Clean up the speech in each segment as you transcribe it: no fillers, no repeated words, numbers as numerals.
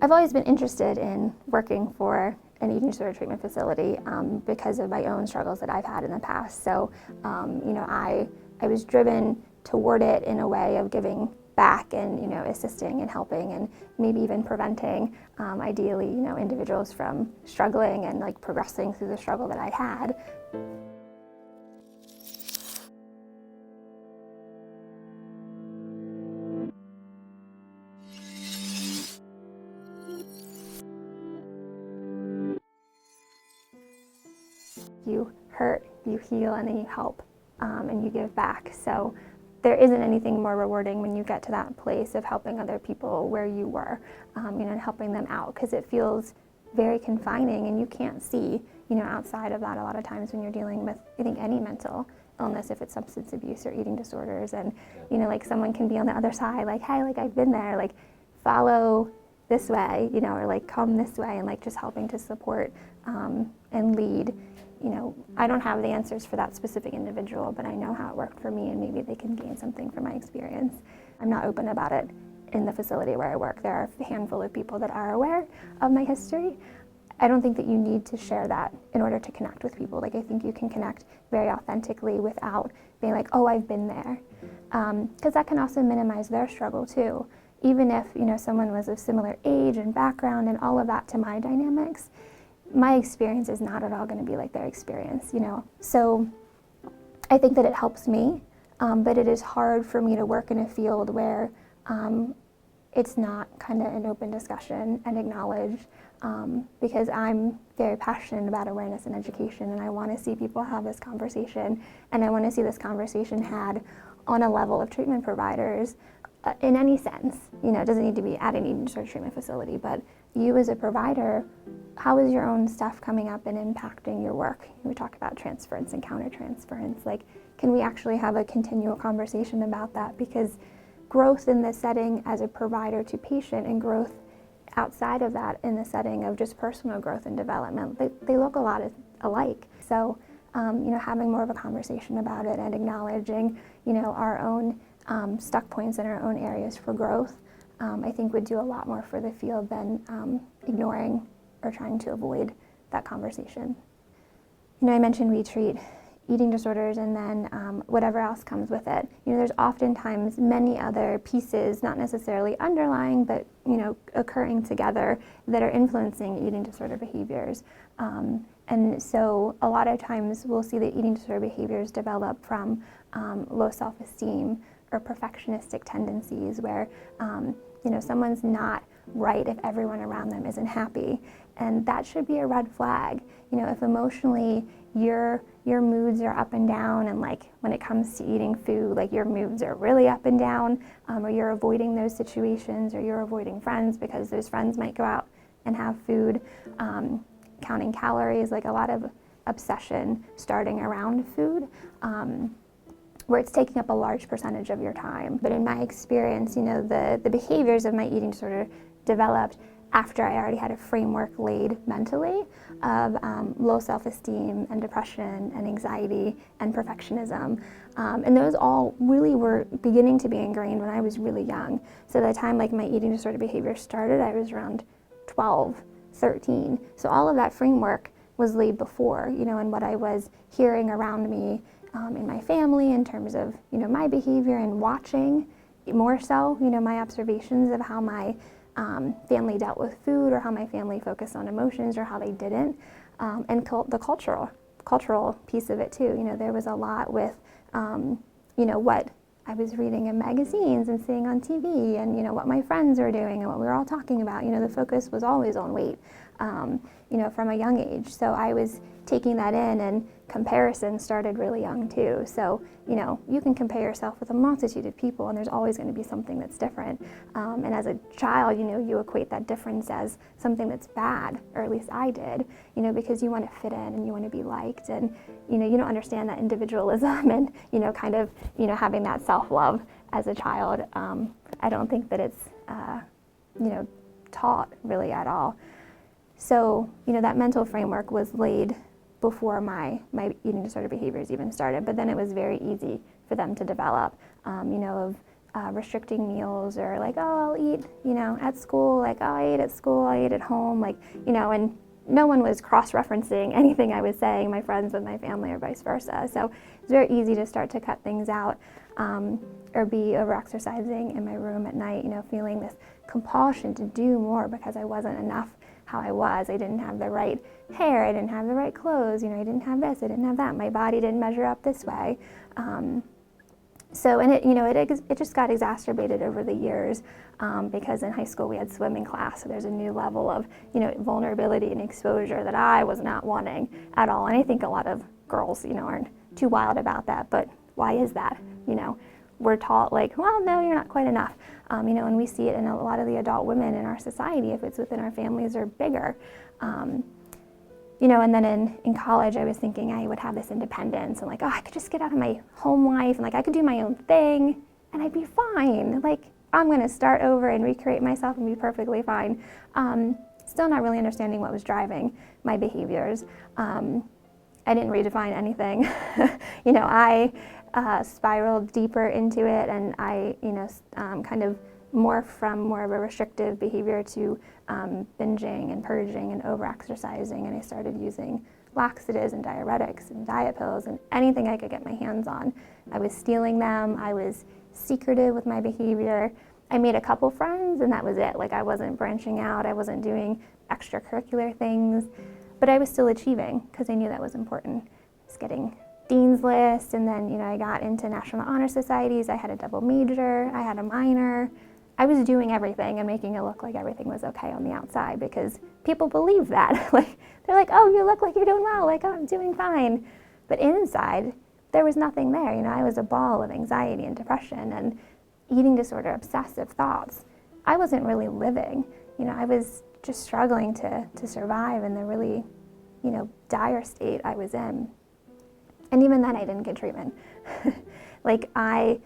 I've always been interested in working for an eating disorder treatment facility because of my own struggles that I've had in the past. So, I was driven toward it in a way of giving back and, assisting and helping and maybe even preventing, ideally, individuals from struggling and like progressing through the struggle that I had. You hurt, you heal, and then you help, and you give back. So there isn't anything more rewarding when you get to that place of helping other people where you were, and helping them out, because it feels very confining and you can't see, outside of that a lot of times when you're dealing with, I think, any mental illness, if it's substance abuse or eating disorders, and, like someone can be on the other side, like, hey, like I've been there, like follow this way, or like come this way, and like just helping to support and lead. I don't have the answers for that specific individual, but I know how it worked for me, and maybe they can gain something from my experience. I'm not open about it in the facility where I work. There are a handful of people that are aware of my history. I don't think that you need to share that in order to connect with people. Like, I think you can connect very authentically without being like, oh, I've been there. Because that can also minimize their struggle too. Even if, someone was of similar age and background and all of that to my dynamics, my experience is not at all going to be like their experience, So I think that it helps me, but it is hard for me to work in a field where it's not kind of an open discussion and acknowledged, because I'm very passionate about awareness and education, and I want to see people have this conversation, and I want to see this conversation had on a level of treatment providers in any sense. It doesn't need to be at an eating disorder treatment facility, but you as a provider, how is your own stuff coming up and impacting your work? We talk about transference and countertransference. Like, can we actually have a continual conversation about that? Because growth in this setting as a provider to patient and growth outside of that in the setting of just personal growth and development, they look a lot alike. So, having more of a conversation about it and acknowledging, our own stuck points in our own areas for growth, I think would do a lot more for the field than ignoring or trying to avoid that conversation. I mentioned we treat eating disorders and then whatever else comes with it. There's oftentimes many other pieces, not necessarily underlying, but occurring together that are influencing eating disorder behaviors. And so a lot of times we'll see that eating disorder behaviors develop from low self-esteem or perfectionistic tendencies where someone's not right if everyone around them isn't happy, and that should be a red flag. If emotionally your moods are up and down, and like when it comes to eating food, like your moods are really up and down, or you're avoiding those situations, or you're avoiding friends because those friends might go out and have food, counting calories, like a lot of obsession starting around food, where it's taking up a large percentage of your time. But in my experience, the behaviors of my eating disorder developed after I already had a framework laid mentally of low self-esteem and depression and anxiety and perfectionism. And those all really were beginning to be ingrained when I was really young. So by the time like my eating disorder behavior started, I was around 12, 13. So all of that framework was laid before, and what I was hearing around me in my family in terms of, my behavior and watching more so, my observations of how my family dealt with food or how my family focused on emotions or how they didn't, and the cultural piece of it too. There was a lot with, what I was reading in magazines and seeing on TV and, what my friends were doing and what we were all talking about. The focus was always on weight, from a young age. So I was taking that in, and comparison started really young too. So, you can compare yourself with a multitude of people, and there's always going to be something that's different. And as a child, you equate that difference as something that's bad, or at least I did, because you want to fit in and you want to be liked, and, you don't understand that individualism and, kind of, having that self-love as a child. I don't think that it's, taught really at all. So, that mental framework was laid before my eating disorder behaviors even started, but then it was very easy for them to develop, of restricting meals, or like, oh, I'll eat, at school, like, oh, I ate at school, I ate at home, like, and no one was cross-referencing anything I was saying, my friends with my family or vice versa. So it's very easy to start to cut things out, or be over-exercising in my room at night, feeling this compulsion to do more because I wasn't enough how I was. I didn't have the right hair, I didn't have the right clothes, I didn't have this, I didn't have that, my body didn't measure up this way. So, and it just got exacerbated over the years, because in high school we had swimming class, so there's a new level of, vulnerability and exposure that I was not wanting at all. And I think a lot of girls, aren't too wild about that, but why is that? We're taught like, well, no, you're not quite enough. And we see it in a lot of the adult women in our society, if it's within our families or bigger. And then in college, I was thinking I would have this independence and like, oh, I could just get out of my home life and like I could do my own thing and I'd be fine. Like, I'm going to start over and recreate myself and be perfectly fine. Still not really understanding what was driving my behaviors. I didn't redefine anything. I spiraled deeper into it, and I, kind of morphed from more of a restrictive behavior to binging and purging and over-exercising, and I started using laxatives and diuretics and diet pills and anything I could get my hands on. I was stealing them. I was secretive with my behavior. I made a couple friends, and that was it. Like, I wasn't branching out. I wasn't doing extracurricular things, but I was still achieving because I knew that was important. I was getting Dean's List, and then, I got into National Honor Societies. I had a double major. I had a minor. I was doing everything and making it look like everything was okay on the outside because people believe that. Like, they're like, oh, you look like you're doing well. Like, oh, I'm doing fine. But inside, there was nothing there. I was a ball of anxiety and depression and eating disorder, obsessive thoughts. I wasn't really living. I was just struggling to survive in the really, dire state I was in. And even then, I didn't get treatment. Like, my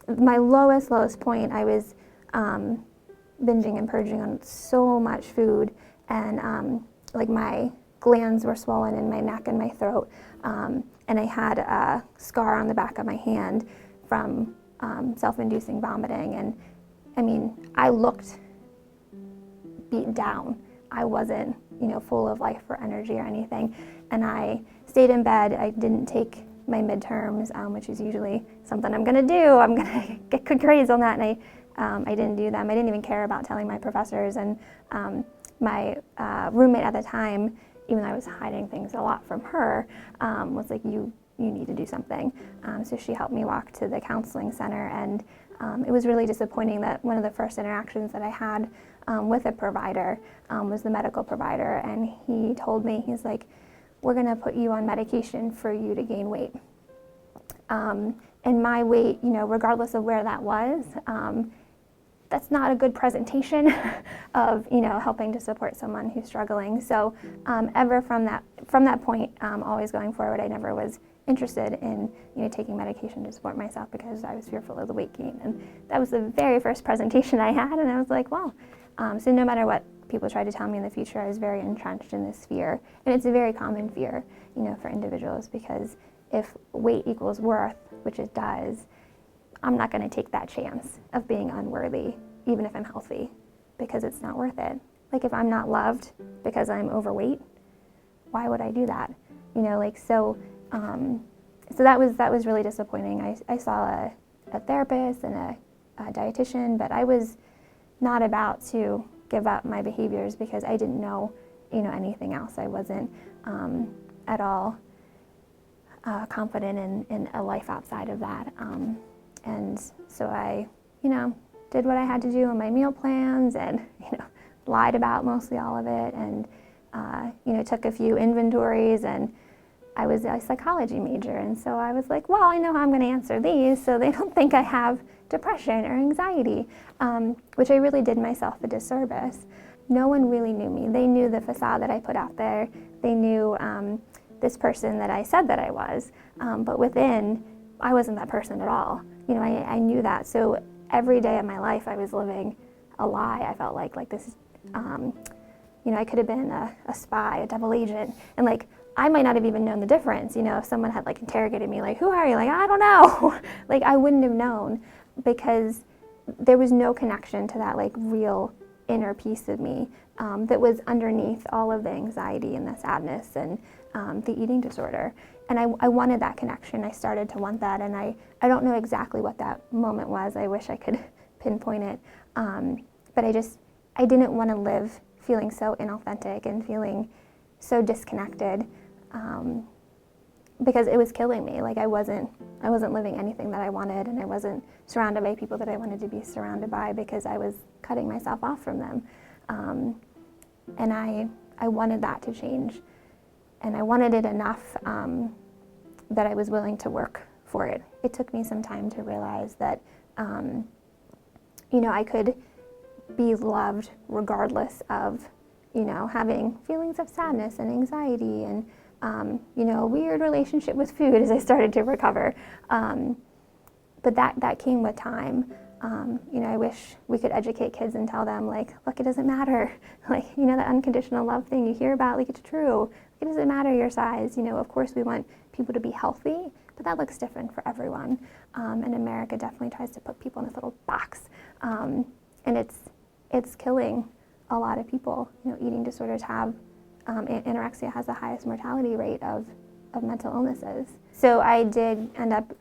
lowest point, I was binging and purging on so much food, and like my glands were swollen in my neck and my throat, and I had a scar on the back of my hand from self-inducing vomiting. And I mean, I looked beat down. I wasn't, full of life or energy or anything, and I stayed in bed. I didn't take my midterms, which is usually something I'm gonna do. I'm gonna get good grades on that, and I didn't do them. I didn't even care about telling my professors, and my roommate at the time, even though I was hiding things a lot from her, was like, you need to do something. So she helped me walk to the counseling center, and it was really disappointing that one of the first interactions that I had with a provider was the medical provider, and he told me, he's like, we're gonna put you on medication for you to gain weight. And my weight, regardless of where that was, that's not a good presentation of, helping to support someone who's struggling. So ever from that point, always going forward, I never was interested in, taking medication to support myself because I was fearful of the weight gain. And that was the very first presentation I had, and I was like, well, so no matter what people try to tell me in the future, I was very entrenched in this fear. And it's a very common fear, for individuals, because if weight equals worth, which it does, I'm not going to take that chance of being unworthy, even if I'm healthy, because it's not worth it. Like, if I'm not loved because I'm overweight, why would I do that? So that was really disappointing. I saw a therapist and a dietitian, but I was not about to give up my behaviors because I didn't know, anything else. I wasn't at all confident in a life outside of that. And so I, did what I had to do on my meal plans, and, lied about mostly all of it, and, took a few inventories. And I was a psychology major, and so I was like, well, I know how I'm going to answer these so they don't think I have depression or anxiety, which I really did myself a disservice. No one really knew me. They knew the facade that I put out there. They knew this person that I said that I was, but within, I wasn't that person at all. I knew that. So every day of my life, I was living a lie. I felt like this, I could have been a spy, a double agent, and like, I might not have even known the difference. If someone had like interrogated me, like, who are you? Like, I don't know. Like, I wouldn't have known, because there was no connection to that like real inner piece of me that was underneath all of the anxiety and the sadness and the eating disorder. And I wanted that connection. I started to want that, and I don't know exactly what that moment was. I wish I could pinpoint it. But I didn't want to live feeling so inauthentic and feeling so disconnected, because it was killing me. Like I wasn't living anything that I wanted, and I wasn't surrounded by people that I wanted to be surrounded by because I was cutting myself off from them. And I wanted that to change, and I wanted it enough that I was willing to work for it. It took me some time to realize that, I could be loved regardless of, having feelings of sadness and anxiety and, a weird relationship with food as I started to recover. But that came with time. I wish we could educate kids and tell them, like, look, it doesn't matter. Like, that unconditional love thing you hear about, like, it's true. It doesn't matter your size. Of course we want people to be healthy, but that looks different for everyone. And America definitely tries to put people in this little box. And it's killing a lot of people. Eating disorders have, anorexia has the highest mortality rate of mental illnesses. So I did end up,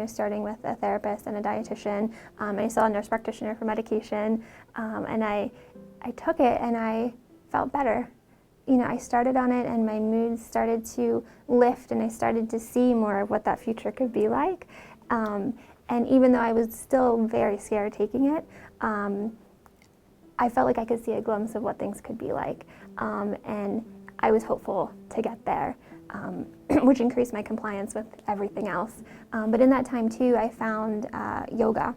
starting with a therapist and a dietitian, and I saw a nurse practitioner for medication, and I took it and I felt better. I started on it and my mood started to lift, and I started to see more of what that future could be like. And even though I was still very scared taking it, I felt like I could see a glimpse of what things could be like, and I was hopeful to get there. Which increased my compliance with everything else. But in that time too, I found yoga,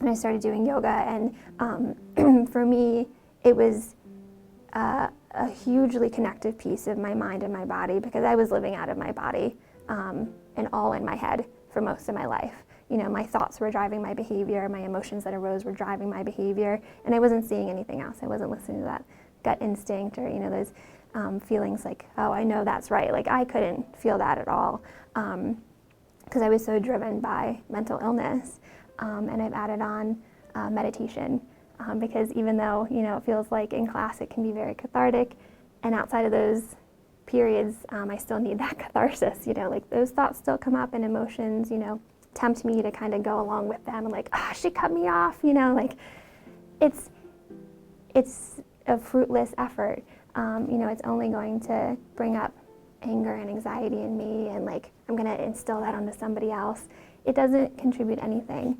and I started doing yoga, and for me, it was a hugely connective piece of my mind and my body, because I was living out of my body and all in my head for most of my life. My thoughts were driving my behavior, my emotions that arose were driving my behavior, and I wasn't seeing anything else. I wasn't listening to that gut instinct or, those feelings like, oh, I know that's right. Like I couldn't feel that at all, because I was so driven by mental illness. And I've added on meditation, because even though, it feels like in class it can be very cathartic, and outside of those periods, I still need that catharsis, like those thoughts still come up, and emotions, tempt me to kind of go along with them, and like, oh, she cut me off, like it's a fruitless effort. It's only going to bring up anger and anxiety in me, and like I'm going to instill that onto somebody else. It doesn't contribute anything,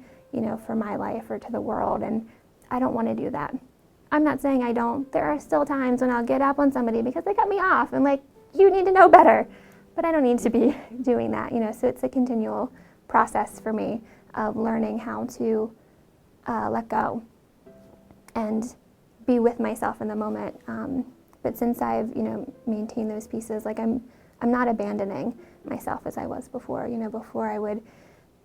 for my life or to the world, and I don't want to do that. I'm not saying I don't. There are still times when I'll get up on somebody because they cut me off, and like, you need to know better. But I don't need to be doing that, so it's a continual process for me of learning how to let go and be with myself in the moment. But since I've, maintained those pieces, like I'm not abandoning myself as I was before. Before I would,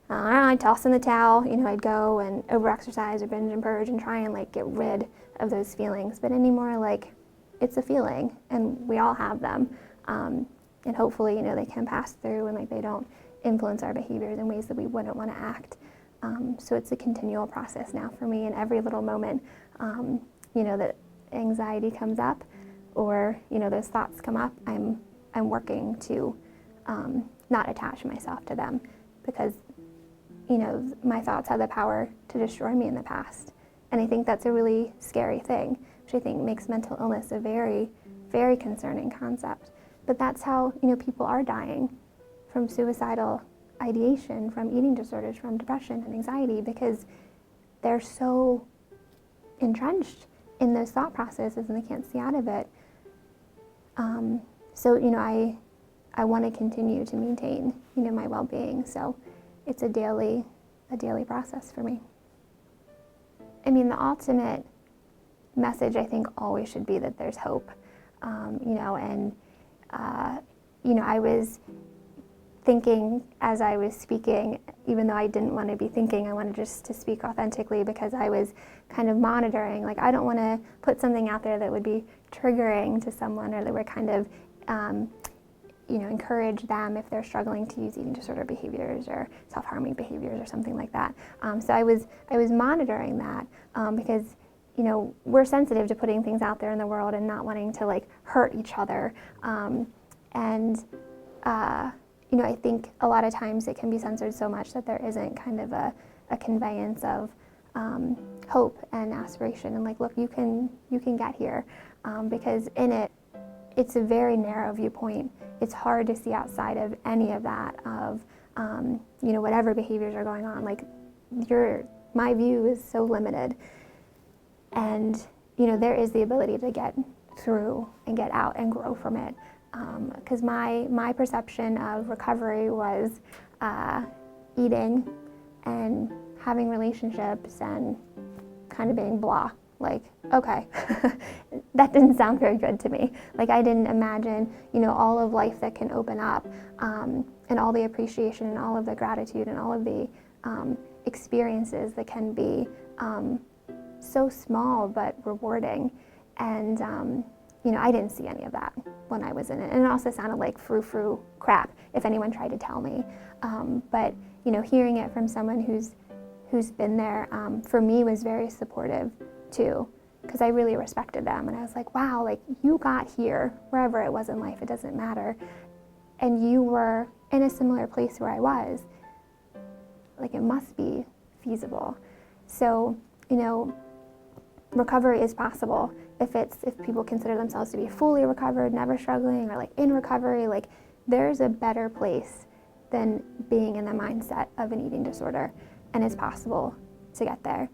I'd toss in the towel, I'd go and over-exercise or binge and purge and try and like get rid of those feelings. But anymore, like, it's a feeling, and we all have them. And hopefully, they can pass through, and like they don't influence our behaviors in ways that we wouldn't want to act. So it's a continual process now for me, in every little moment, that anxiety comes up, or those thoughts come up, I'm working to not attach myself to them, because my thoughts have the power to destroy me in the past, and I think that's a really scary thing, which I think makes mental illness a very, very concerning concept. But that's how people are dying, from suicidal ideation, from eating disorders, from depression and anxiety, because they're so entrenched in those thought processes and they can't see out of it. So I want to continue to maintain my well-being. So it's a daily process for me. I mean, the ultimate message I think always should be that there's hope. I was thinking as I was speaking, even though I didn't want to be thinking, I wanted just to speak authentically, because I was kind of monitoring, like I don't want to put something out there that would be triggering to someone, or that would kind of, encourage them if they're struggling to use eating disorder behaviors or self-harming behaviors or something like that. So I was monitoring that because we're sensitive to putting things out there in the world and not wanting to like hurt each other. I think a lot of times it can be censored so much that there isn't kind of a conveyance of hope and aspiration and like, look, you can get here, because in it, it's a very narrow viewpoint. It's hard to see outside of any of that, of whatever behaviors are going on. Like my view is so limited, and there is the ability to get through and get out and grow from it. Because my perception of recovery was eating and having relationships and kind of being blah. Like, okay, that didn't sound very good to me. Like, I didn't imagine, all of life that can open up, and all the appreciation and all of the gratitude and all of the experiences that can be so small but rewarding. And, I didn't see any of that when I was in it. And it also sounded like frou-frou crap if anyone tried to tell me. But, hearing it from someone who's been there, for me was very supportive too, because I really respected them. And I was like, wow, like you got here, wherever it was in life, it doesn't matter. And you were in a similar place where I was. Like, it must be feasible. So, recovery is possible if people consider themselves to be fully recovered, never struggling, or like in recovery. Like, there's a better place than being in the mindset of an eating disorder, and it's possible to get there.